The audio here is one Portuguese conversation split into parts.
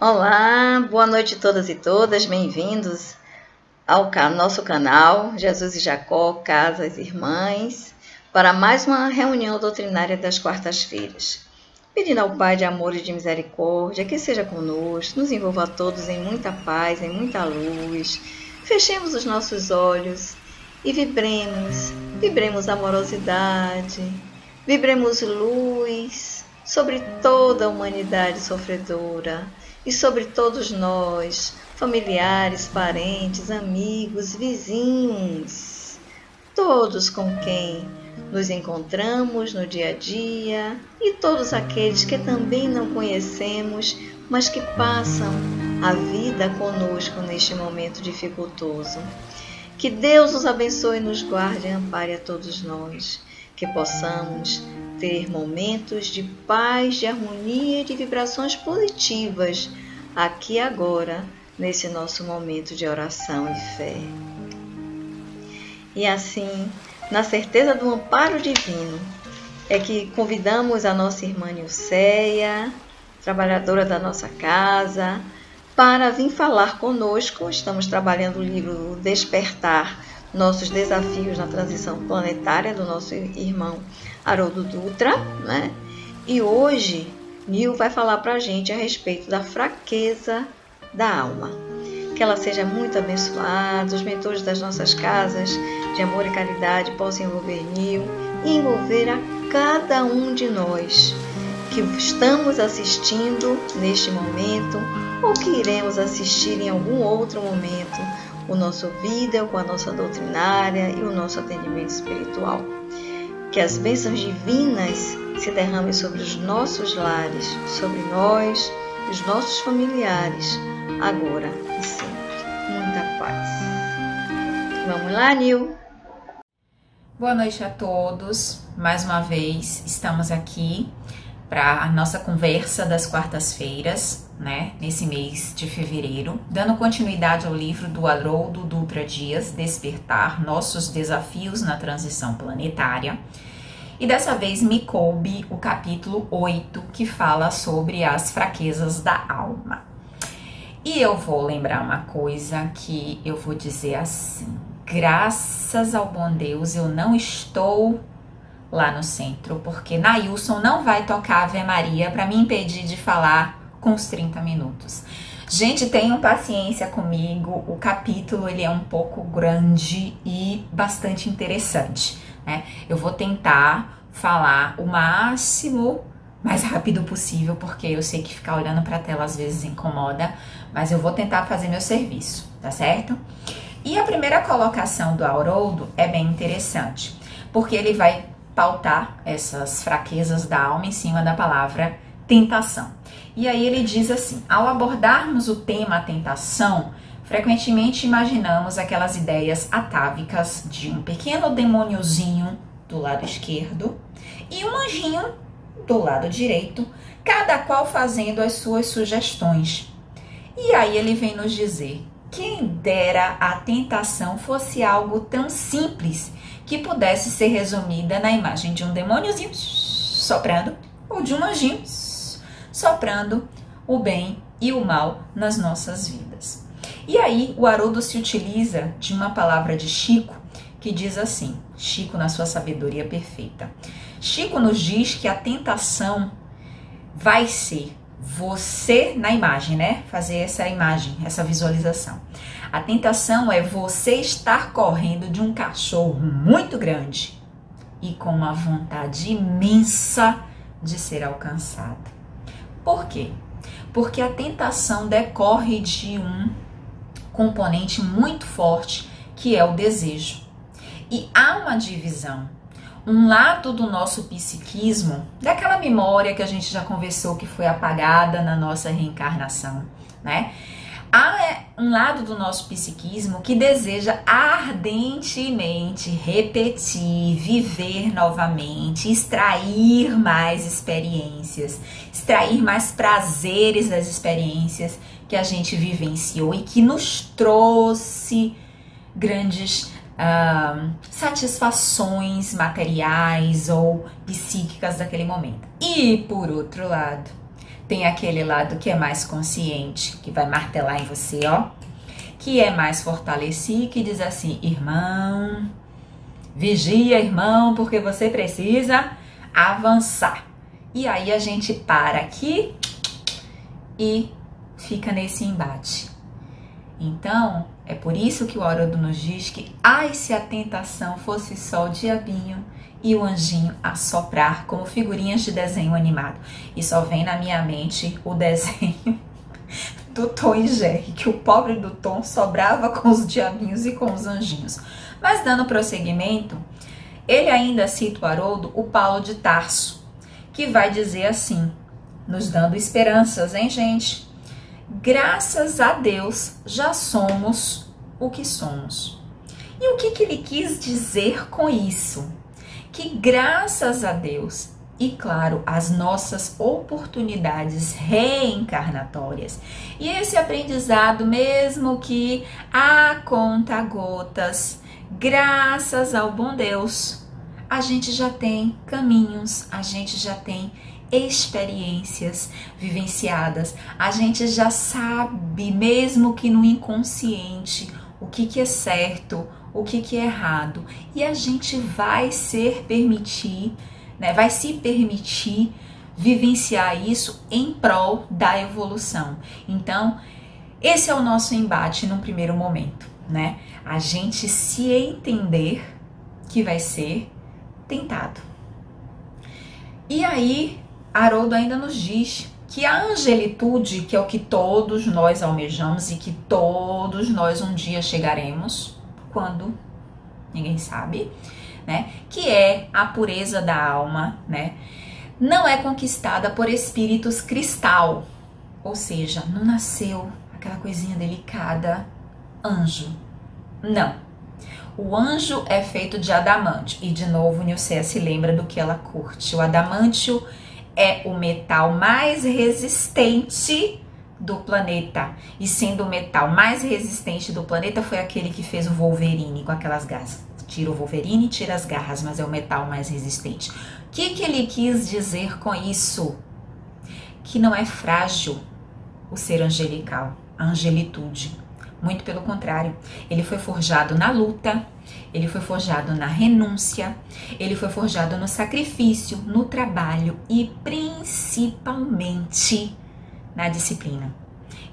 Olá, boa noite a todas e todas, bem-vindos ao nosso canal Jesus e Jacó, Casas Irmãs, para mais uma reunião doutrinária das quartas-feiras. Pedindo ao Pai de amor e de misericórdia que seja conosco, nos envolva a todos em muita paz, em muita luz. Fechemos os nossos olhos e vibremos amorosidade, vibremos luz sobre toda a humanidade sofredora e sobre todos nós, familiares, parentes, amigos, vizinhos, todos com quem nos encontramos no dia a dia e todos aqueles que também não conhecemos, mas que passam a vida conosco neste momento dificultoso. Que Deus nos abençoe e nos guarde e ampare a todos nós, que possamos ter momentos de paz, de harmonia e de vibrações positivas aqui e agora, nesse nosso momento de oração e fé. E assim, na certeza do amparo divino, é que convidamos a nossa irmã Nilceia, trabalhadora da nossa casa, para vir falar conosco. Estamos trabalhando o livro Despertar, nossos desafios na transição planetária, do nosso irmão Haroldo Dutra, né? E hoje Nil vai falar para a gente a respeito da fraqueza da alma. Que ela seja muito abençoada, os mentores das nossas casas de amor e caridade possam envolver Nil e envolver a cada um de nós que estamos assistindo neste momento ou que iremos assistir em algum outro momento o nosso vídeo com a nossa doutrinária e o nosso atendimento espiritual. Que as bênçãos divinas se derramem sobre os nossos lares, sobre nós e os nossos familiares, agora e sempre. Muita paz. Vamos lá, Nil? Boa noite a todos. Mais uma vez estamos aqui para a nossa conversa das quartas-feiras, né, nesse mês de fevereiro, dando continuidade ao livro do Haroldo Dutra Dias, Despertar, Nossos Desafios na Transição Planetária. E dessa vez me coube o capítulo 8, que fala sobre as fraquezas da alma. E eu vou lembrar uma coisa que eu vou dizer assim: graças ao bom Deus eu não estou lá no centro, porque Nailson não vai tocar Ave Maria para me impedir de falar com os 30 minutos. Gente, tenham paciência comigo, o capítulo ele é um pouco grande e bastante interessante, né? Eu vou tentar falar o máximo mais rápido possível, porque eu sei que ficar olhando para a tela às vezes incomoda, mas eu vou tentar fazer meu serviço, tá certo? E a primeira colocação do Haroldo é bem interessante, porque ele vai pautar essas fraquezas da alma em cima da palavra tentação. E aí ele diz assim: ao abordarmos o tema tentação, frequentemente imaginamos aquelas ideias atávicas de um pequeno demôniozinho do lado esquerdo e um anjinho do lado direito, cada qual fazendo as suas sugestões. E aí ele vem nos dizer: quem dera a tentação fosse algo tão simples que pudesse ser resumida na imagem de um demôniozinho soprando ou de um anjinho soprando o bem e o mal nas nossas vidas. E aí o Haroldo se utiliza de uma palavra de Chico que diz assim, Chico na sua sabedoria perfeita. Chico nos diz que a tentação vai ser você na imagem, né? Fazer essa imagem, essa visualização. A tentação é você estar correndo de um cachorro muito grande e com uma vontade imensa de ser alcançado. Por quê? Porque a tentação decorre de um componente muito forte que é o desejo. E há uma divisão. Um lado do nosso psiquismo, daquela memória que a gente já conversou que foi apagada na nossa reencarnação, né? Há um lado do nosso psiquismo que deseja ardentemente repetir, viver novamente, extrair mais experiências, extrair mais prazeres das experiências que a gente vivenciou e que nos trouxe grandes satisfações materiais ou psíquicas daquele momento. E por outro lado, Tem aquele lado que é mais consciente, que vai martelar em você, ó. Que é mais fortalecido, que diz assim, irmão, vigia, irmão, porque você precisa avançar. E aí a gente para aqui e fica nesse embate. Então, é por isso que o Haroldo nos diz que, ai, se a tentação fosse só o diabinho e o anjinho a soprar como figurinhas de desenho animado. E só vem na minha mente o desenho do Tom e Jerry, que o pobre do Tom sobrava com os diabinhos e com os anjinhos. Mas dando prosseguimento, ele ainda cita o Haroldo, o Paulo de Tarso, que vai dizer assim, nos dando esperanças, hein, gente? Graças a Deus já somos o que somos. E o que ele quis dizer com isso? Que graças a Deus e, claro, as nossas oportunidades reencarnatórias e esse aprendizado, mesmo que a conta-gotas, graças ao bom Deus, a gente já tem caminhos, a gente já tem experiências vivenciadas, a gente já sabe, mesmo que no inconsciente, o que é certo, o que é errado, e a gente vai se permitir vivenciar isso em prol da evolução. Então, esse é o nosso embate num primeiro momento, né? A gente se entender que vai ser tentado. E aí, Haroldo ainda nos diz que a angelitude, que é o que todos nós almejamos e que todos nós um dia chegaremos, quando? Ninguém sabe, né? Que é a pureza da alma, né? Não é conquistada por espíritos cristal, ou seja, não nasceu aquela coisinha delicada, anjo. Não. O anjo é feito de adamantio, e de novo Nilceia se lembra do que ela curte. O adamantio é o metal mais resistente do planeta, e sendo o metal mais resistente do planeta foi aquele que fez o Wolverine com aquelas garras. Tira o Wolverine, tira as garras, mas é o metal mais resistente. O que ele quis dizer com isso? Que não é frágil o ser angelical, a angelitude. Muito pelo contrário, ele foi forjado na luta, ele foi forjado na renúncia, ele foi forjado no sacrifício, no trabalho e principalmente na disciplina.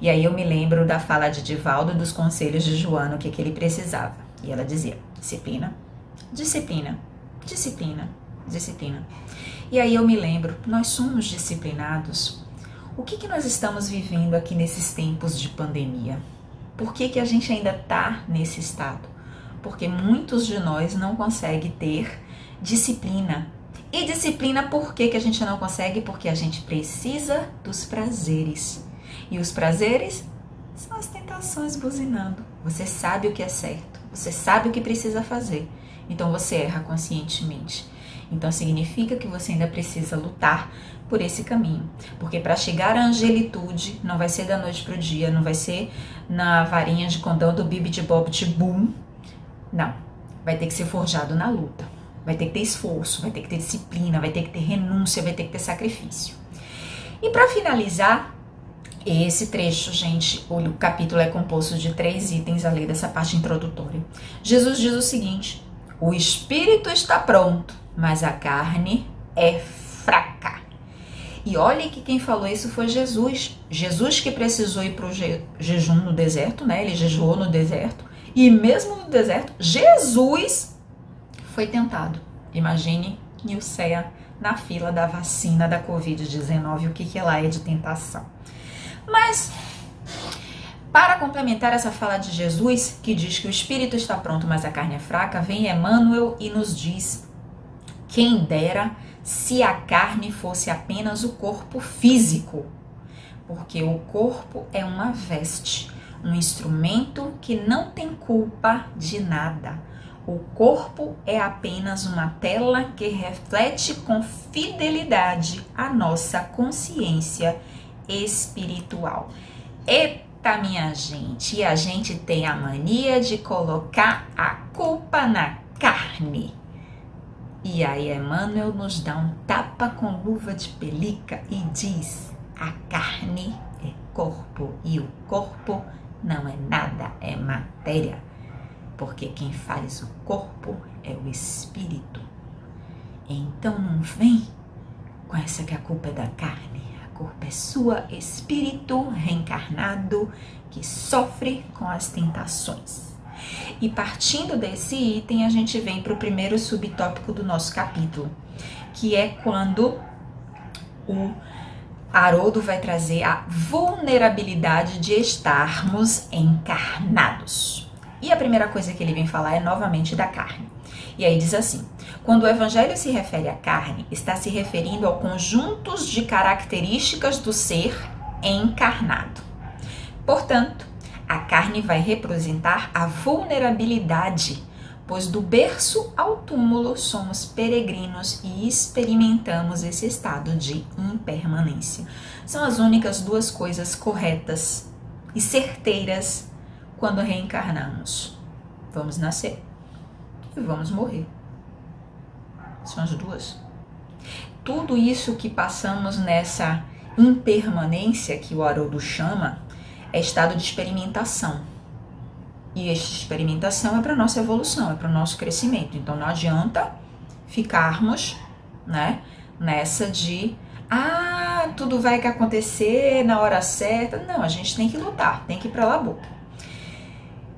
E aí eu me lembro da fala de Divaldo dos conselhos de Joana, o que ele precisava. E ela dizia, disciplina, disciplina, disciplina, disciplina. E aí eu me lembro, nós somos disciplinados. O que nós estamos vivendo aqui nesses tempos de pandemia? Por que a gente ainda está nesse estado? Porque muitos de nós não conseguem ter disciplina. E disciplina por que a gente não consegue? Porque a gente precisa dos prazeres. E os prazeres são as tentações buzinando. Você sabe o que é certo, você sabe o que precisa fazer. Então você erra conscientemente. Então significa que você ainda precisa lutar por esse caminho. Porque para chegar à angelitude não vai ser da noite para o dia, não vai ser na varinha de condão do Bibi de Bob de Boom. Não, vai ter que ser forjado na luta. Vai ter que ter esforço, vai ter que ter disciplina, vai ter que ter renúncia, vai ter que ter sacrifício. E para finalizar esse trecho, gente, o capítulo é composto de 3 itens, além dessa parte introdutória. Jesus diz o seguinte: o espírito está pronto, mas a carne é fraca. E olha que quem falou isso foi Jesus. Jesus que precisou ir para o jejum no deserto, né? Ele jejuou no deserto. E mesmo no deserto, Jesus foi tentado. Imagine Nilceia na fila da vacina da Covid-19, o que ela é de tentação. Mas, para complementar essa fala de Jesus, que diz que o espírito está pronto, mas a carne é fraca, vem Emmanuel e nos diz: quem dera se a carne fosse apenas o corpo físico, porque o corpo é uma veste, um instrumento que não tem culpa de nada. O corpo é apenas uma tela que reflete com fidelidade a nossa consciência espiritual. Eita, minha gente, e a gente tem a mania de colocar a culpa na carne. E aí Emmanuel nos dá um tapa com luva de pelica e diz: a carne é corpo e o corpo não é nada, é matéria. Porque quem faz o corpo é o espírito. Então não vem com essa que a culpa é da carne. A culpa é sua, espírito reencarnado que sofre com as tentações. E partindo desse item, a gente vem para o primeiro subtópico do nosso capítulo, que é quando o Haroldo vai trazer a vulnerabilidade de estarmos encarnados. E a primeira coisa que ele vem falar é novamente da carne. E aí diz assim: quando o evangelho se refere à carne, está se referindo ao conjunto de características do ser encarnado. Portanto, a carne vai representar a vulnerabilidade, pois do berço ao túmulo somos peregrinos e experimentamos esse estado de impermanência. São as únicas duas coisas corretas e certeiras quando reencarnamos. Vamos nascer e vamos morrer. São as duas. Tudo isso que passamos nessa impermanência que o Haroldo chama é estado de experimentação. E essa experimentação é para nossa evolução, é para o nosso crescimento. Então não adianta ficarmos, né, nessa de tudo vai acontecer na hora certa. Não, a gente tem que lutar, tem que ir para a labuta.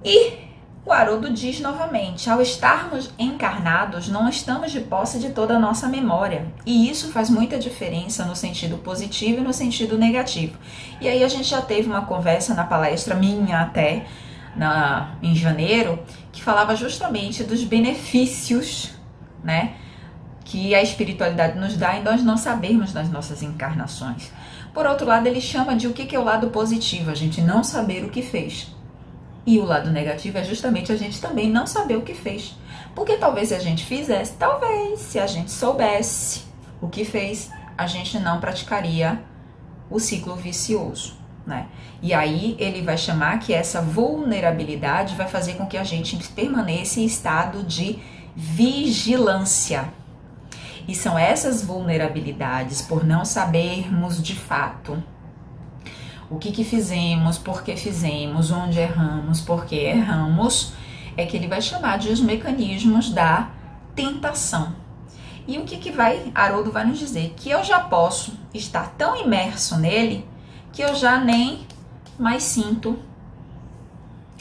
E o Haroldo diz novamente: ao estarmos encarnados, não estamos de posse de toda a nossa memória. E isso faz muita diferença no sentido positivo e no sentido negativo. E aí a gente já teve uma conversa na palestra minha até, em janeiro, que falava justamente dos benefícios, né, que a espiritualidade nos dá em nós não sabermos das nossas encarnações. Por outro lado, ele chama de o que é o lado positivo, a gente não saber o que fez. E o lado negativo é justamente a gente também não saber o que fez. Porque talvez se a gente fizesse, talvez se a gente soubesse o que fez, a gente não praticaria o ciclo vicioso, né? E aí ele vai chamar que essa vulnerabilidade vai fazer com que a gente permaneça em estado de vigilância. E são essas vulnerabilidades, por não sabermos de fato o que fizemos, por que fizemos, onde erramos, por que erramos, é que ele vai chamar de os mecanismos da tentação. E o que Haroldo vai nos dizer? Que eu já posso estar tão imerso nele que eu já nem mais sinto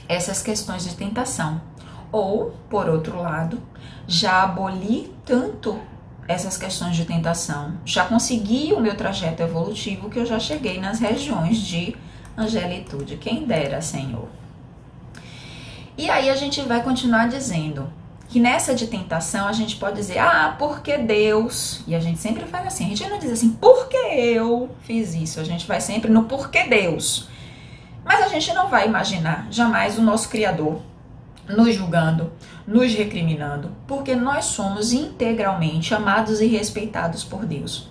essas questões de tentação. Ou, por outro lado, já aboli tanto essas questões de tentação, já consegui o meu trajeto evolutivo que eu já cheguei nas regiões de angelitude. Quem dera, Senhor. E aí a gente vai continuar dizendo que nessa de tentação a gente pode dizer, porque Deus, e a gente sempre faz assim, a gente não diz assim, porque eu fiz isso, a gente vai sempre no porquê Deus. Mas a gente não vai imaginar jamais o nosso Criador nos julgando, nos recriminando, porque nós somos integralmente amados e respeitados por Deus.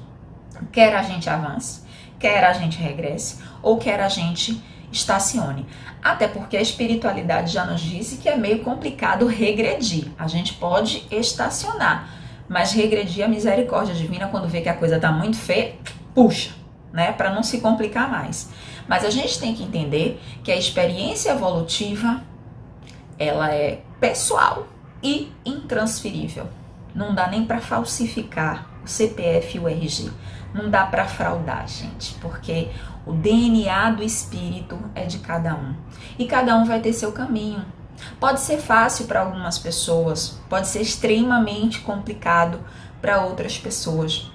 Quer a gente avance, quer a gente regresse, ou quer a gente estacione. Até porque a espiritualidade já nos disse que é meio complicado regredir. A gente pode estacionar, mas regredir a misericórdia divina quando vê que a coisa está muito feia, puxa, né, para não se complicar mais. Mas a gente tem que entender que a experiência evolutiva ela é pessoal e intransferível. Não dá nem para falsificar o CPF e o RG. Não dá para fraudar, gente, porque o DNA do espírito é de cada um. E cada um vai ter seu caminho. Pode ser fácil para algumas pessoas, pode ser extremamente complicado para outras pessoas.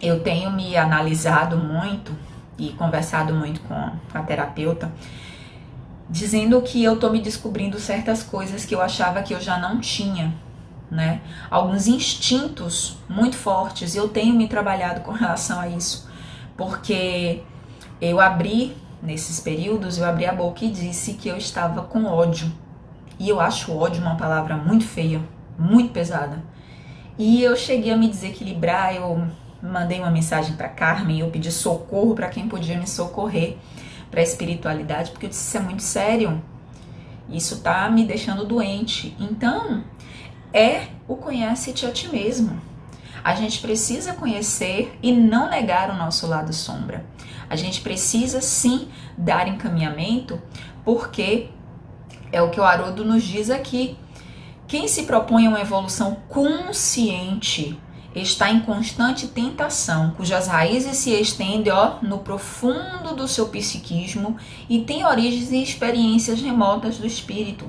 Eu tenho me analisado muito e conversado muito com a terapeuta, dizendo que eu tô me descobrindo certas coisas que eu achava que eu já não tinha, né? Alguns instintos muito fortes, eu tenho me trabalhado com relação a isso, porque eu abri, nesses períodos, eu abri a boca e disse que eu estava com ódio. E eu acho ódio uma palavra muito feia, muito pesada. E eu cheguei a me desequilibrar, eu mandei uma mensagem para Carmen, eu pedi socorro para quem podia me socorrer, para a espiritualidade, porque eu disse, isso é muito sério, isso tá me deixando doente. Então, é o conhece-te a ti mesmo. A gente precisa conhecer e não negar o nosso lado sombra. A gente precisa sim dar encaminhamento, porque é o que o Haroldo nos diz aqui. Quem se propõe a uma evolução consciente está em constante tentação, cujas raízes se estendem no profundo do seu psiquismo e tem origens em experiências remotas do espírito.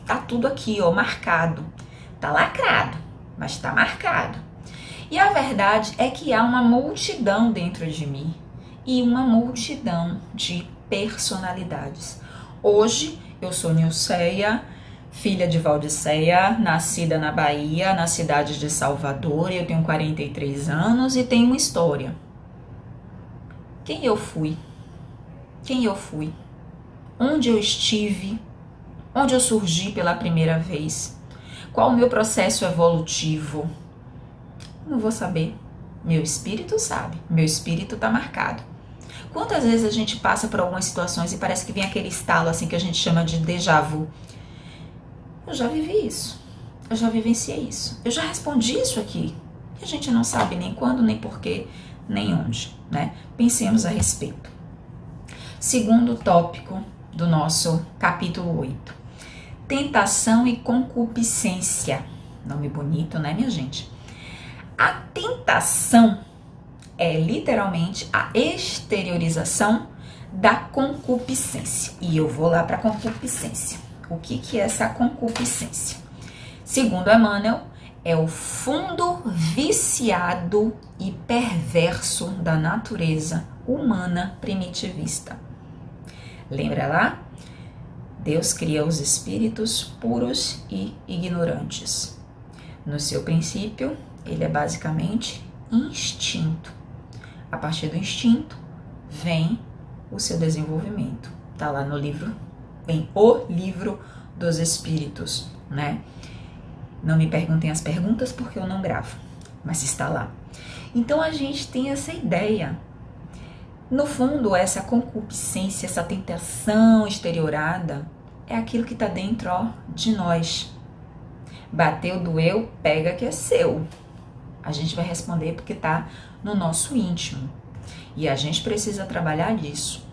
Tá tudo aqui, marcado. Tá lacrado, mas tá marcado. E a verdade é que há uma multidão dentro de mim e uma multidão de personalidades. Hoje eu sou Nilceia, filha de Valdiceia, nascida na Bahia, na cidade de Salvador. Eu tenho 43 anos e tenho uma história. Quem eu fui? Quem eu fui? Onde eu estive? Onde eu surgi pela primeira vez? Qual o meu processo evolutivo? Não vou saber. Meu espírito sabe. Meu espírito tá marcado. Quantas vezes a gente passa por algumas situações e parece que vem aquele estalo assim que a gente chama de déjà vu? Eu já vivi isso, eu já vivenciei isso, eu já respondi isso aqui. E a gente não sabe nem quando, nem porquê, nem onde, né? Pensemos a respeito. Segundo tópico do nosso capítulo 8. Tentação e concupiscência. Nome bonito, né, minha gente? A tentação é literalmente a exteriorização da concupiscência. E eu vou lá para a concupiscência. O que é essa concupiscência? Segundo Emmanuel, é o fundo viciado e perverso da natureza humana primitivista. Lembra lá? Deus cria os espíritos puros e ignorantes. No seu princípio, ele é basicamente instinto. A partir do instinto, vem o seu desenvolvimento. Tá lá no livro, vem o livro dos espíritos, né? Não me perguntem as perguntas porque eu não gravo, mas está lá. Então a gente tem essa ideia. No fundo, essa concupiscência, essa tentação exteriorada é aquilo que está dentro de nós. Bateu, doeu, pega que é seu. A gente vai responder porque está no nosso íntimo. E a gente precisa trabalhar nisso.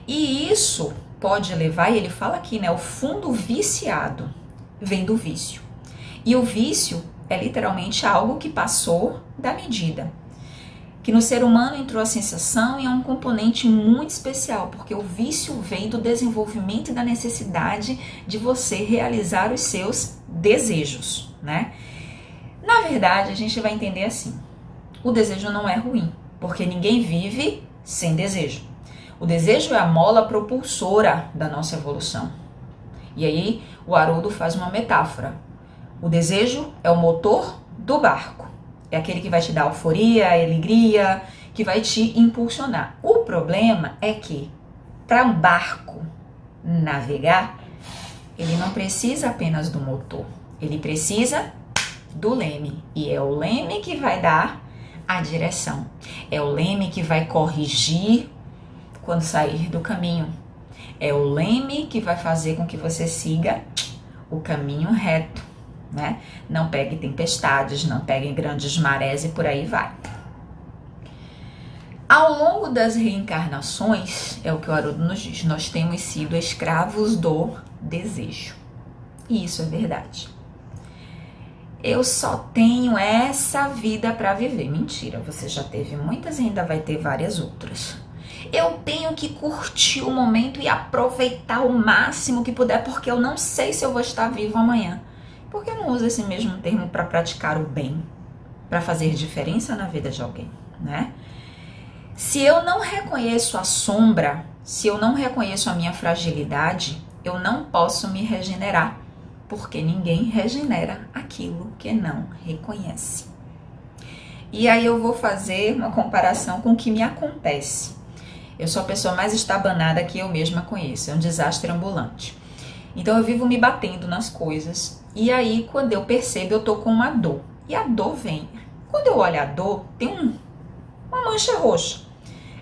E isso pode levar, e ele fala aqui, né? O fundo viciado vem do vício. E o vício é literalmente algo que passou da medida. Que no ser humano entrou a sensação e é um componente muito especial, porque o vício vem do desenvolvimento e da necessidade de você realizar os seus desejos, né? Na verdade, a gente vai entender assim, o desejo não é ruim, porque ninguém vive sem desejo. O desejo é a mola propulsora da nossa evolução. E aí, o Haroldo faz uma metáfora. O desejo é o motor do barco. É aquele que vai te dar euforia, alegria, que vai te impulsionar. O problema é que, para um barco navegar, ele não precisa apenas do motor. Ele precisa do leme. E é o leme que vai dar a direção. É o leme que vai corrigir quando sair do caminho. É o leme que vai fazer com que você siga o caminho reto, né? Não pegue tempestades, não pegue grandes marés e por aí vai. Ao longo das reencarnações, é o que o Haroldo nos diz, nós temos sido escravos do desejo. E isso é verdade. Eu só tenho essa vida para viver. Mentira, você já teve muitas e ainda vai ter várias outras. Eu tenho que curtir o momento e aproveitar o máximo que puder, porque eu não sei se eu vou estar vivo amanhã. Por que eu não uso esse mesmo termo para praticar o bem? Para fazer diferença na vida de alguém, né? Se eu não reconheço a sombra, se eu não reconheço a minha fragilidade, eu não posso me regenerar, porque ninguém regenera aquilo que não reconhece. E aí eu vou fazer uma comparação com o que me acontece. Eu sou a pessoa mais estabanada que eu mesma conheço, é um desastre ambulante. Então eu vivo me batendo nas coisas, e aí quando eu percebo eu tô com uma dor, e a dor vem. Quando eu olho a dor, tem uma mancha roxa.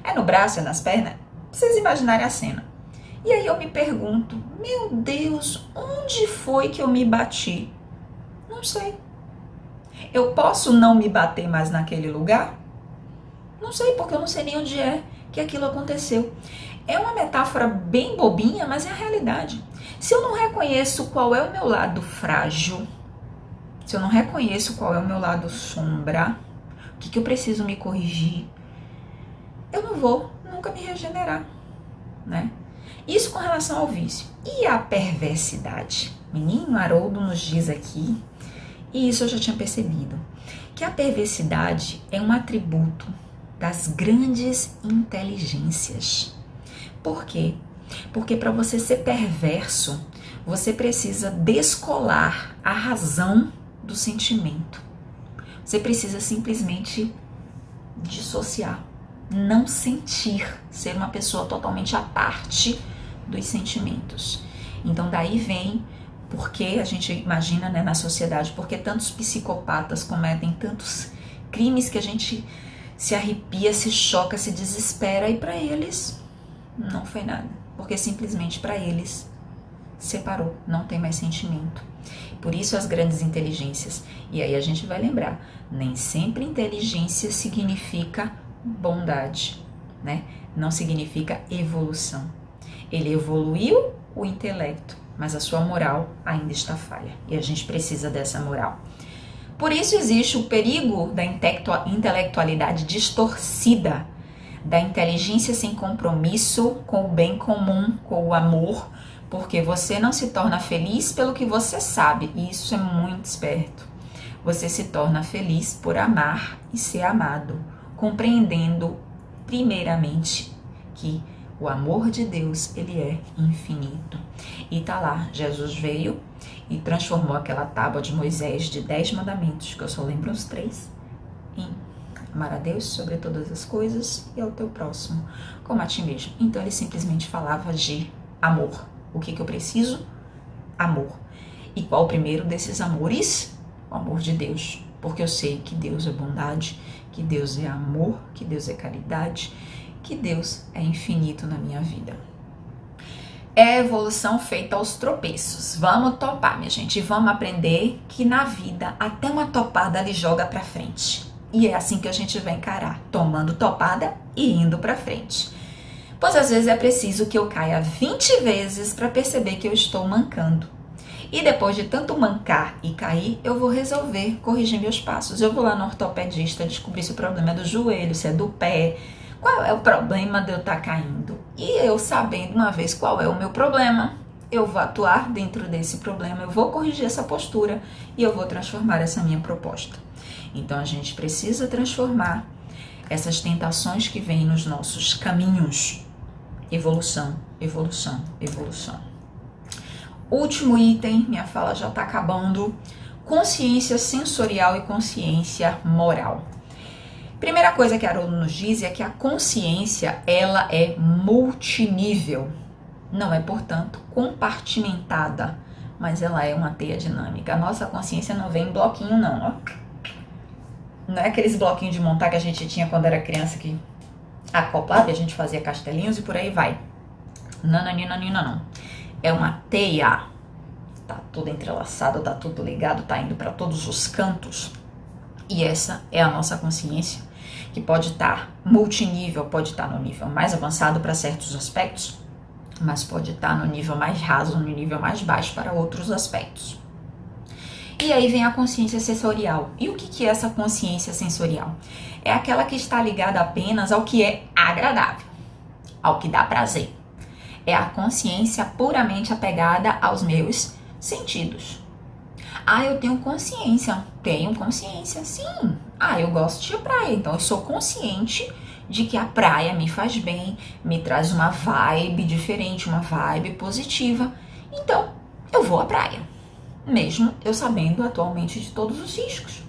É no braço, é nas pernas, pra vocês imaginarem a cena. E aí eu me pergunto, meu Deus, onde foi que eu me bati? Não sei. Eu posso não me bater mais naquele lugar? Não sei, porque eu não sei nem onde é que aquilo aconteceu. É uma metáfora bem bobinha, mas é a realidade. Se eu não reconheço qual é o meu lado frágil, se eu não reconheço qual é o meu lado sombra, o que eu preciso me corrigir, eu não vou nunca me regenerar, né? Isso com relação ao vício. E a perversidade? Menino Haroldo nos diz aqui, e isso eu já tinha percebido, que a perversidade é um atributo das grandes inteligências. Por quê? Porque para você ser perverso, você precisa descolar a razão do sentimento. Você precisa simplesmente dissociar, não sentir, ser uma pessoa totalmente à parte dos sentimentos. Então daí vem porque a gente imagina, né, na sociedade, porque tantos psicopatas cometem tantos crimes que a gente se arrepia, se choca, se desespera, e para eles não foi nada, porque simplesmente para eles separou, não tem mais sentimento. Por isso as grandes inteligências. E aí a gente vai lembrar, nem sempre inteligência significa bondade, né? Não significa evolução. Ele evoluiu o intelecto, mas a sua moral ainda está falha. E a gente precisa dessa moral. Por isso existe o perigo da intelectualidade distorcida, da inteligência sem compromisso com o bem comum, com o amor, porque você não se torna feliz pelo que você sabe, e isso é muito esperto. Você se torna feliz por amar e ser amado, compreendendo primeiramente que o amor de Deus, ele é infinito. E tá lá, Jesus veio e transformou aquela tábua de Moisés de 10 mandamentos, que eu só lembro os 3, em amar a Deus sobre todas as coisas e ao teu próximo como a ti mesmo. Então ele simplesmente falava de amor. O que eu preciso? Amor. E qual o primeiro desses amores? O amor de Deus. Porque eu sei que Deus é bondade, que Deus é amor, que Deus é caridade, que Deus é infinito na minha vida. É a evolução feita aos tropeços. Vamos topar, minha gente. E vamos aprender que na vida até uma topada lhe joga pra frente. E é assim que a gente vai encarar, tomando topada e indo pra frente. Pois às vezes é preciso que eu caia 20 vezes para perceber que eu estou mancando. E depois de tanto mancar e cair, eu vou resolver corrigir meus passos. Eu vou lá no ortopedista descobrir se o problema é do joelho, se é do pé, qual é o problema de eu estar caindo. E eu sabendo uma vez qual é o meu problema, eu vou atuar dentro desse problema, eu vou corrigir essa postura e eu vou transformar essa minha proposta. Então a gente precisa transformar essas tentações que vêm nos nossos caminhos. Evolução, evolução, evolução. Último item, minha fala já está acabando. Consciência sensorial e consciência moral. Primeira coisa que Haroldo nos diz é que a consciência, ela é multinível. Não é, portanto, compartimentada, mas ela é uma teia dinâmica. A nossa consciência não vem em bloquinho, não, ó. Não é aqueles bloquinhos de montar que a gente tinha quando era criança que acoplava e a gente fazia castelinhos e por aí vai. Não. É uma teia. Tá tudo entrelaçado, tá tudo ligado, tá indo para todos os cantos. E essa é a nossa consciência, que pode estar multinível, pode estar no nível mais avançado para certos aspectos, mas pode estar no nível mais raso, no nível mais baixo para outros aspectos. E aí vem a consciência sensorial. E o que é essa consciência sensorial? É aquela que está ligada apenas ao que é agradável, ao que dá prazer. É a consciência puramente apegada aos meus sentidos. Ah, eu tenho consciência. Tenho consciência, sim. Ah, eu gosto de praia, então eu sou consciente de que a praia me faz bem, me traz uma vibe diferente, uma vibe positiva. Então, eu vou à praia, mesmo eu sabendo atualmente de todos os riscos.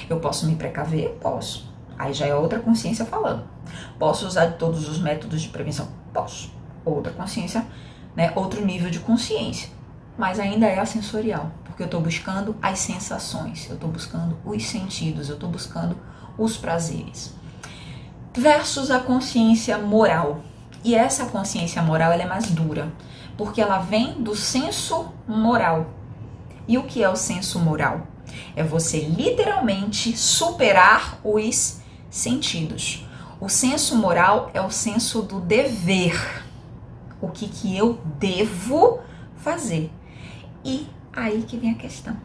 Eu posso me precaver? Posso. Aí já é outra consciência falando. Posso usar de todos os métodos de prevenção? Posso. Outra consciência, né? Outro nível de consciência. Mas ainda é a sensorial, porque eu estou buscando as sensações, eu estou buscando os sentidos, eu estou buscando os prazeres. Versus a consciência moral. E essa consciência moral, ela é mais dura, porque ela vem do senso moral. E o que é o senso moral? É você literalmente superar os sentidos. O senso moral é o senso do dever. O que eu devo fazer. E aí que vem a questão.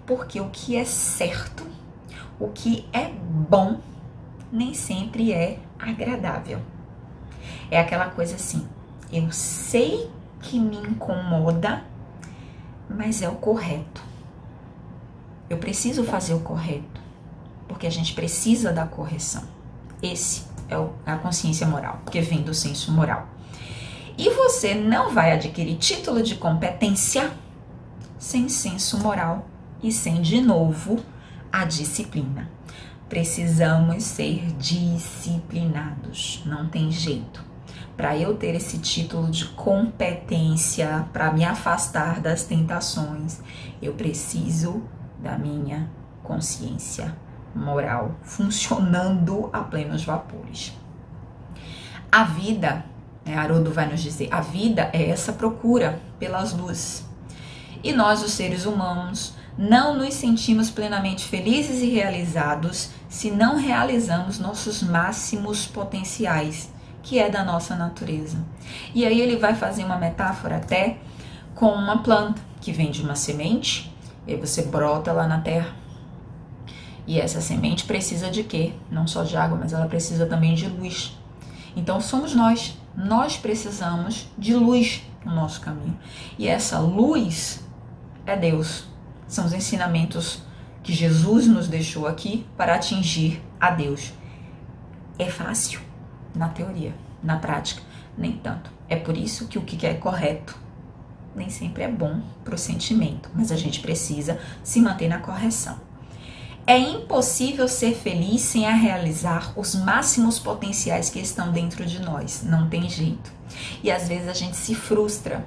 Porque o que é certo, o que é bom, nem sempre é agradável. É aquela coisa assim, eu sei que me incomoda, mas é o correto. Eu preciso fazer o correto, porque a gente precisa da correção. Esse é a consciência moral, que vem do senso moral. E você não vai adquirir título de competência sem senso moral e sem, de novo, a disciplina. Precisamos ser disciplinados, não tem jeito. Para eu ter esse título de competência, para me afastar das tentações, eu preciso da minha consciência moral funcionando a plenos vapores. A vida, Haroldo vai nos dizer, a vida é essa procura pelas luzes. E nós, os seres humanos, não nos sentimos plenamente felizes e realizados se não realizamos nossos máximos potenciais, que é da nossa natureza. E aí ele vai fazer uma metáfora até com uma planta que vem de uma semente, e aí você brota lá na terra. E essa semente precisa de quê? Não só de água, mas ela precisa também de luz. Então somos nós. Nós precisamos de luz no nosso caminho. E essa luz é Deus. São os ensinamentos que Jesus nos deixou aqui para atingir a Deus. É fácil na teoria, na prática, nem tanto. É por isso que o que é correto nem sempre é bom para o sentimento, mas a gente precisa se manter na correção. É impossível ser feliz sem realizar os máximos potenciais que estão dentro de nós. Não tem jeito. E às vezes a gente se frustra,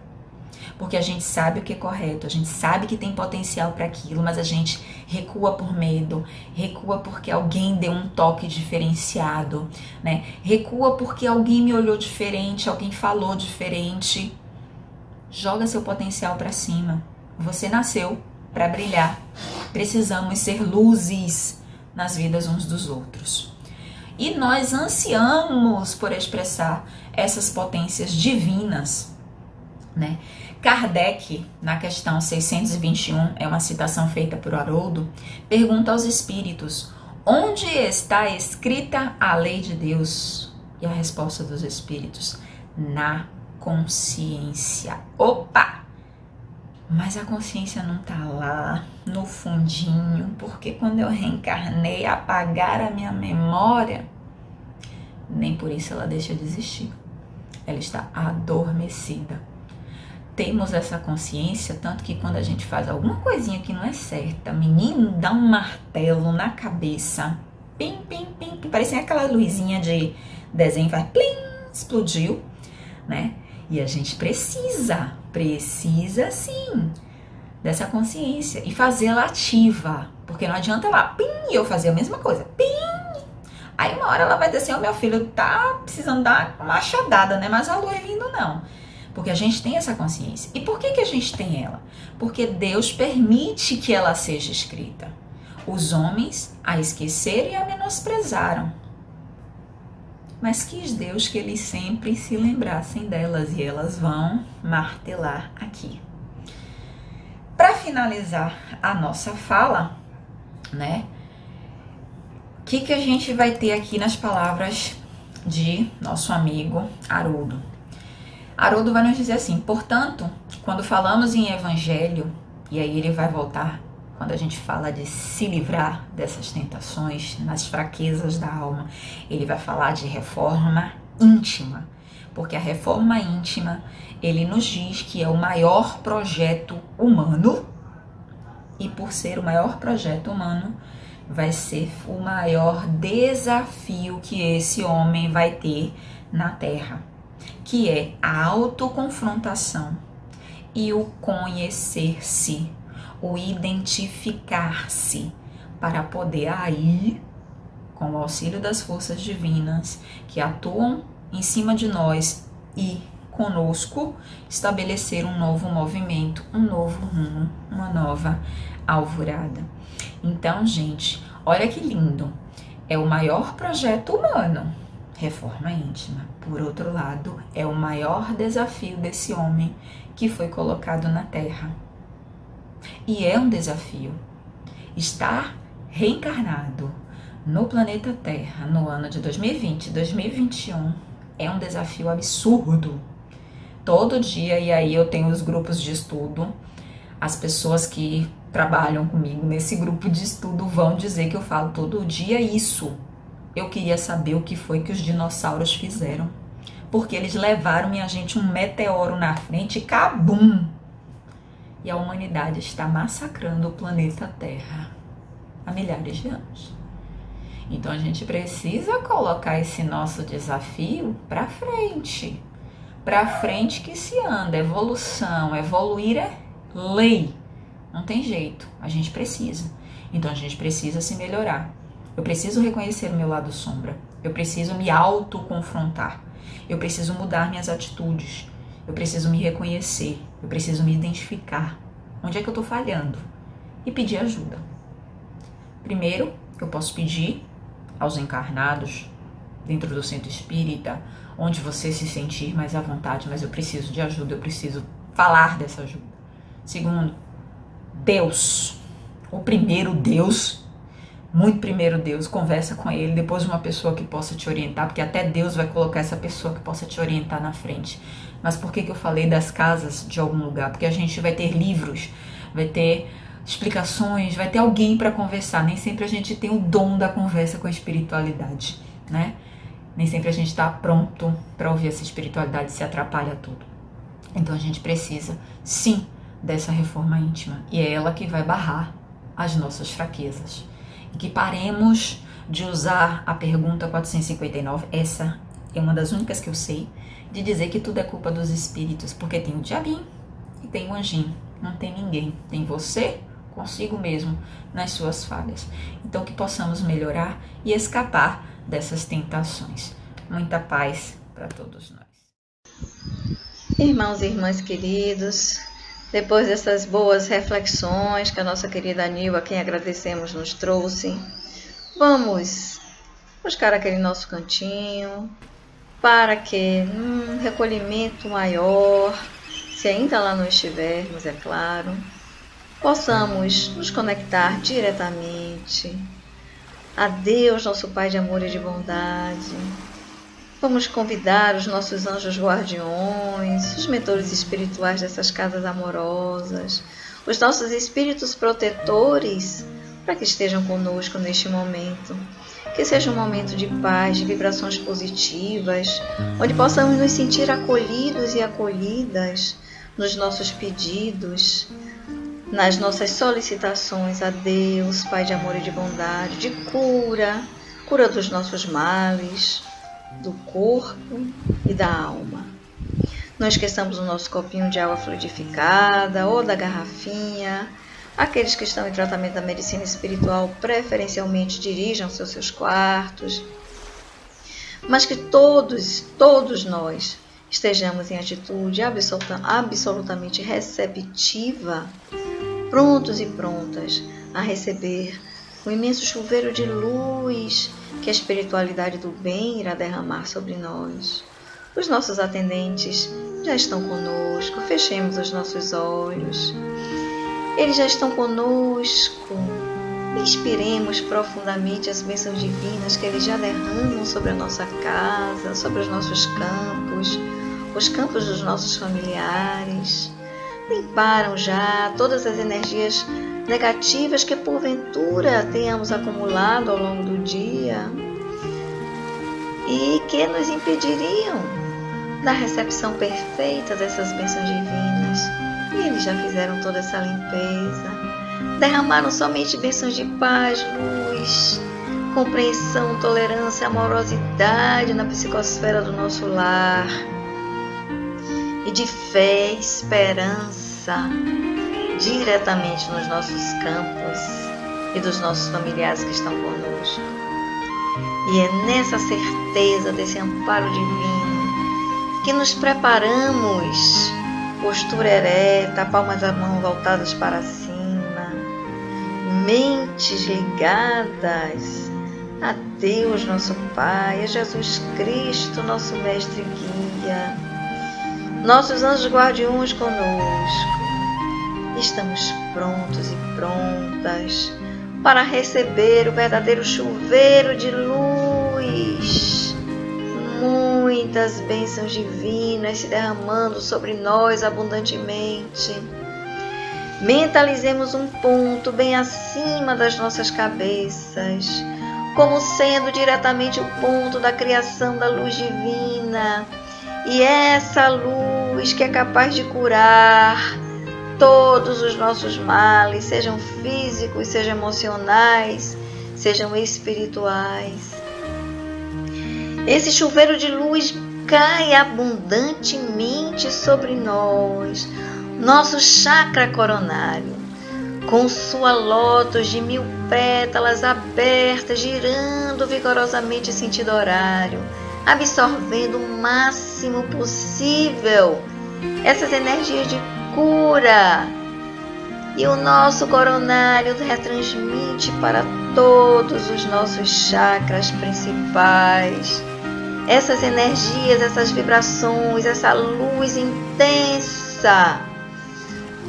porque a gente sabe o que é correto, a gente sabe que tem potencial para aquilo, mas a gente recua por medo, recua porque alguém deu um toque diferenciado, né? Recua porque alguém me olhou diferente, alguém falou diferente. Joga seu potencial para cima. Você nasceu para brilhar. Precisamos ser luzes nas vidas uns dos outros. E nós ansiamos por expressar essas potências divinas, né? Kardec, na questão 621, é uma citação feita por Haroldo, pergunta aos espíritos: onde está escrita a lei de Deus? E a resposta dos espíritos: na consciência. Opa! Mas a consciência não tá lá no fundinho, porque quando eu reencarnei, apagar a minha memória, nem por isso ela deixa de existir. Ela está adormecida. Temos essa consciência, tanto que quando a gente faz alguma coisinha que não é certa, menino, dá um martelo na cabeça, pim, pim, pim, pim, parecia aquela luzinha de desenho, faz plim, explodiu, né? E a gente precisa sim, dessa consciência e fazê-la ativa, porque não adianta lá, pim, eu fazer a mesma coisa, pim. Aí uma hora ela vai dizer assim: ó, meu filho tá precisando dar uma machadada, né? Mas a lua é vindo não. Porque a gente tem essa consciência. E por que a gente tem ela? Porque Deus permite que ela seja escrita. Os homens a esqueceram e a menosprezaram. Mas quis Deus que eles sempre se lembrassem delas, e elas vão martelar aqui. Para finalizar a nossa fala, né? O que a gente vai ter aqui nas palavras de nosso amigo Haroldo? Haroldo vai nos dizer assim: portanto, quando falamos em evangelho, e aí ele vai voltar quando a gente fala de se livrar dessas tentações, nas fraquezas da alma, ele vai falar de reforma íntima, porque a reforma íntima, ele nos diz que é o maior projeto humano, e por ser o maior projeto humano, vai ser o maior desafio que esse homem vai ter na Terra, que é a autoconfrontação e o conhecer-se, o identificar-se, para poder aí, com o auxílio das forças divinas que atuam em cima de nós e conosco, estabelecer um novo movimento, um novo rumo, uma nova alvorada. Então, gente, olha que lindo. É o maior projeto humano, reforma íntima. Por outro lado, é o maior desafio desse homem que foi colocado na Terra. E é um desafio. Estar reencarnado no planeta Terra no ano de 2020, 2021 é um desafio absurdo. Todo dia, e aí eu tenho os grupos de estudo, as pessoas que trabalham comigo nesse grupo de estudo vão dizer que eu falo todo dia isso. Eu queria saber o que foi que os dinossauros fizeram, porque eles levaram, minha gente, um meteoro na frente e cabum! E a humanidade está massacrando o planeta Terra há milhares de anos. Então a gente precisa colocar esse nosso desafio para frente. Para frente que se anda, evolução, evoluir é lei. Não tem jeito, a gente precisa. Então a gente precisa se melhorar. Eu preciso reconhecer o meu lado sombra. Eu preciso me autoconfrontar. Eu preciso mudar minhas atitudes. Eu preciso me reconhecer. Eu preciso me identificar. Onde é que eu estou falhando? E pedir ajuda. Primeiro, eu posso pedir aos encarnados, dentro do centro espírita, onde você se sentir mais à vontade, mas eu preciso de ajuda, eu preciso falar dessa ajuda. Segundo, Deus, o primeiro Deus, muito primeiro Deus, conversa com ele, depois uma pessoa que possa te orientar, porque até Deus vai colocar essa pessoa que possa te orientar na frente. Mas por que eu falei das casas de algum lugar? Porque a gente vai ter livros, vai ter explicações, vai ter alguém para conversar. Nem sempre a gente tem o dom da conversa com a espiritualidade, né? Nem sempre a gente está pronto para ouvir essa espiritualidade, se atrapalha tudo. Então a gente precisa, sim, dessa reforma íntima. E é ela que vai barrar as nossas fraquezas. E que paremos de usar a pergunta 459, essa é uma das únicas que eu sei, de dizer que tudo é culpa dos espíritos, porque tem o diabinho e tem o anjinho. Não tem ninguém. Tem você consigo mesmo nas suas falhas. Então que possamos melhorar e escapar dessas tentações. Muita paz para todos nós. Irmãos e irmãs queridos, depois dessas boas reflexões que a nossa querida Nil, a quem agradecemos, nos trouxe, vamos buscar aquele nosso cantinho para que num recolhimento maior, se ainda lá não estivermos, é claro, possamos nos conectar diretamente a Deus, nosso Pai de amor e de bondade. Vamos convidar os nossos anjos guardiões, os mentores espirituais dessas casas amorosas, os nossos espíritos protetores, para que estejam conosco neste momento. Que seja um momento de paz, de vibrações positivas, onde possamos nos sentir acolhidos e acolhidas nos nossos pedidos, nas nossas solicitações a Deus, Pai de amor e de bondade, de cura, cura dos nossos males, do corpo e da alma. Não esqueçamos o nosso copinho de água fluidificada ou da garrafinha. Aqueles que estão em tratamento da medicina espiritual, preferencialmente dirijam-se aos seus quartos. Mas que todos nós estejamos em atitude absolutamente receptiva, prontos e prontas a receber o imenso chuveiro de luz que a espiritualidade do bem irá derramar sobre nós. Os nossos atendentes já estão conosco, fechemos os nossos olhos. Eles já estão conosco. Inspiremos profundamente as bênçãos divinas que eles já derramam sobre a nossa casa, sobre os nossos campos, os campos dos nossos familiares. Limparam já todas as energias negativas que porventura tenhamos acumulado ao longo do dia e que nos impediriam da recepção perfeita dessas bênçãos divinas. E eles já fizeram toda essa limpeza, derramaram somente bênçãos de paz, luz, compreensão, tolerância, amorosidade na psicosfera do nosso lar, e de fé, esperança, diretamente nos nossos campos e dos nossos familiares que estão conosco. E é nessa certeza desse amparo divino que nos preparamos, postura ereta, palmas da mão voltadas para cima, mentes ligadas a Deus, nosso Pai, a Jesus Cristo, nosso Mestre e Guia, nossos anjos guardiões conosco. Estamos prontos e prontas para receber o verdadeiro chuveiro de luz. Muitas bênçãos divinas se derramando sobre nós abundantemente. Mentalizemos um ponto bem acima das nossas cabeças, como sendo diretamente o ponto da criação da luz divina. E essa luz que é capaz de curar todos os nossos males, sejam físicos, sejam emocionais, sejam espirituais. Esse chuveiro de luz cai abundantemente sobre nós, nosso chakra coronário, com sua lótus de 1000 pétalas abertas, girando vigorosamente em sentido horário, absorvendo o máximo possível essas energias de cura. E o nosso coronário retransmite para todos os nossos chakras principais essas energias, essas vibrações, essa luz intensa.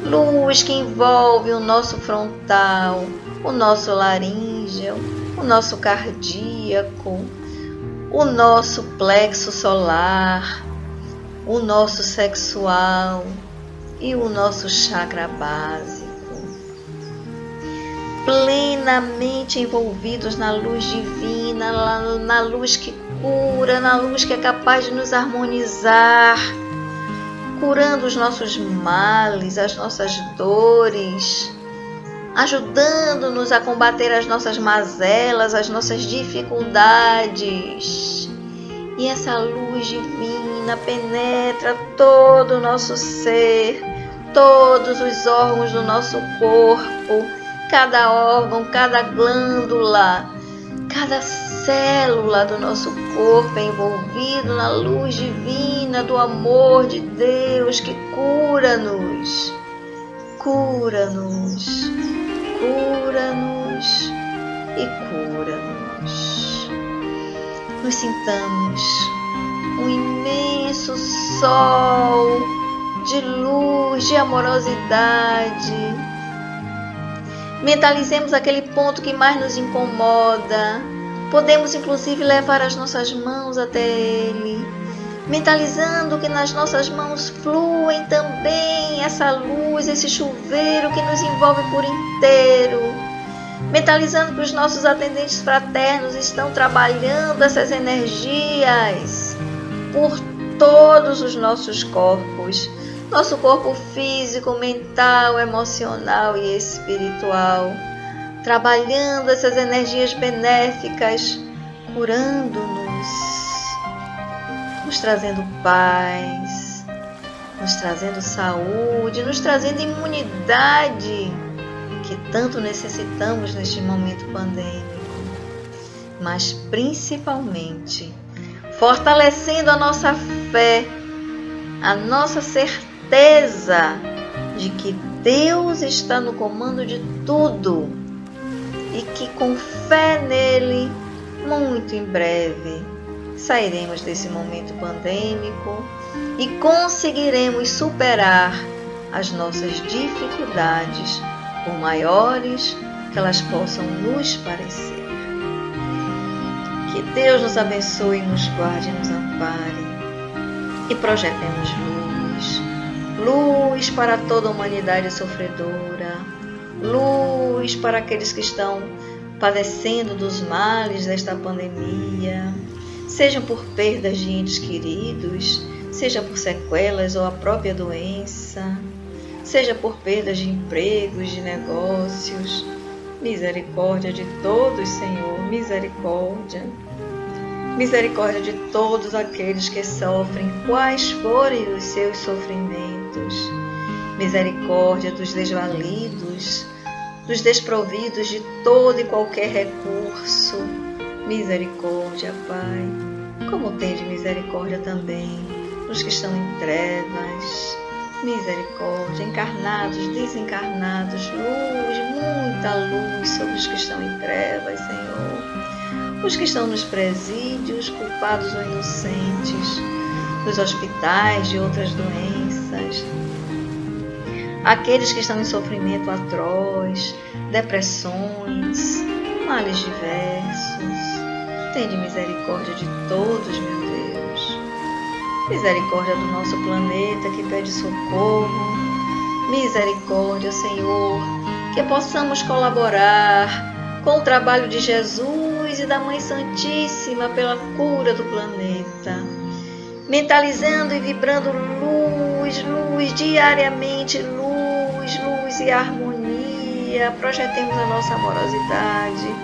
Luz que envolve o nosso frontal, o nosso laríngeo, o nosso cardíaco, o nosso plexo solar, o nosso sexual e o nosso chakra básico. Plenamente envolvidos na luz divina, na luz que cura, na luz que é capaz de nos harmonizar, curando os nossos males, as nossas dores, ajudando-nos a combater as nossas mazelas, as nossas dificuldades. E essa luz divina penetra todo o nosso ser, todos os órgãos do nosso corpo, cada órgão, cada glândula, cada célula do nosso corpo é envolvido na luz divina do amor de Deus que cura-nos, cura-nos, cura-nos e cura-nos. Nos sintamos um imenso sol de luz, de amorosidade. Mentalizemos aquele ponto que mais nos incomoda. Podemos inclusive levar as nossas mãos até ele, mentalizando que nas nossas mãos fluem também essa luz, esse chuveiro que nos envolve por inteiro. Mentalizando que os nossos atendentes fraternos estão trabalhando essas energias por todos os nossos corpos. Nosso corpo físico, mental, emocional e espiritual, trabalhando essas energias benéficas, curando-nos, nos trazendo paz, nos trazendo saúde, nos trazendo imunidade, que tanto necessitamos neste momento pandêmico, mas principalmente fortalecendo a nossa fé, a nossa certeza de que Deus está no comando de tudo e que com fé nele, muito em breve, sairemos desse momento pandêmico e conseguiremos superar as nossas dificuldades, por maiores que elas possam nos parecer. Que Deus nos abençoe, nos guarde e nos ampare e projetemos luz, luz para toda a humanidade sofredora, luz para aqueles que estão padecendo dos males desta pandemia, sejam por perdas de entes queridos, seja por sequelas ou a própria doença, seja por perdas de empregos, de negócios. Misericórdia de todos, Senhor, misericórdia. Misericórdia de todos aqueles que sofrem, quais forem os seus sofrimentos. Misericórdia dos desvalidos, dos desprovidos de todo e qualquer recurso. Misericórdia, Pai, como tende misericórdia também dos que estão em trevas. Misericórdia, encarnados, desencarnados, luz, muita luz sobre os que estão em trevas, Senhor. Os que estão nos presídios, culpados ou inocentes, nos hospitais de outras doenças, aqueles que estão em sofrimento atroz, depressões, males diversos. Tende misericórdia de todos, meu Deus. Misericórdia do nosso planeta que pede socorro. Misericórdia, Senhor, que possamos colaborar com o trabalho de Jesus e da Mãe Santíssima pela cura do planeta. Mentalizando e vibrando luz, luz, diariamente, luz e harmonia. Projetemos a nossa amorosidade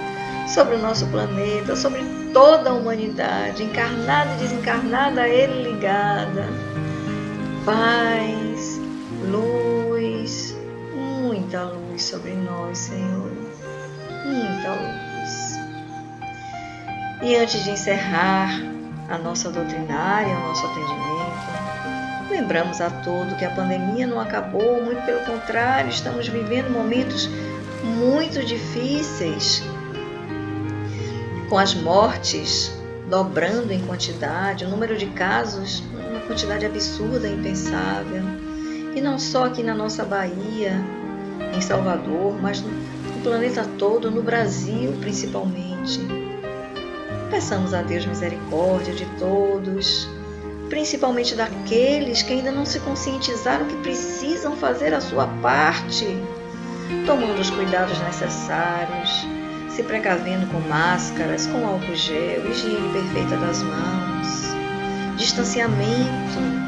sobre o nosso planeta, sobre toda a humanidade, encarnada e desencarnada, a Ele ligada. Paz, luz, muita luz sobre nós, Senhor, muita luz. E antes de encerrar a nossa doutrinária, o nosso atendimento, lembramos a todos que a pandemia não acabou, muito pelo contrário, estamos vivendo momentos muito difíceis, com as mortes dobrando em quantidade, o número de casos, uma quantidade absurda, impensável. E não só aqui na nossa Bahia, em Salvador, mas no planeta todo, no Brasil principalmente. Peçamos a Deus misericórdia de todos, principalmente daqueles que ainda não se conscientizaram que precisam fazer a sua parte, tomando os cuidados necessários, se precavendo com máscaras, com álcool gel, higiene perfeita das mãos, distanciamento.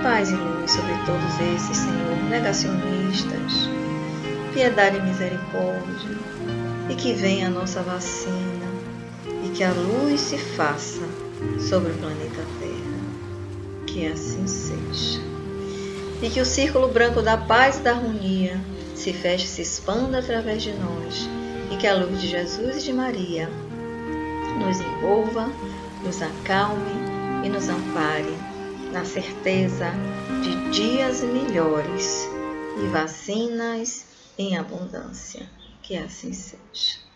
Paz e luz sobre todos esses, Senhor, negacionistas. Piedade e misericórdia. E que venha a nossa vacina e que a luz se faça sobre o planeta Terra. Que assim seja. E que o círculo branco da paz e da harmonia se feche e se expanda através de nós. E que a luz de Jesus e de Maria nos envolva, nos acalme e nos ampare na certeza de dias melhores e vacinas em abundância. Que assim seja.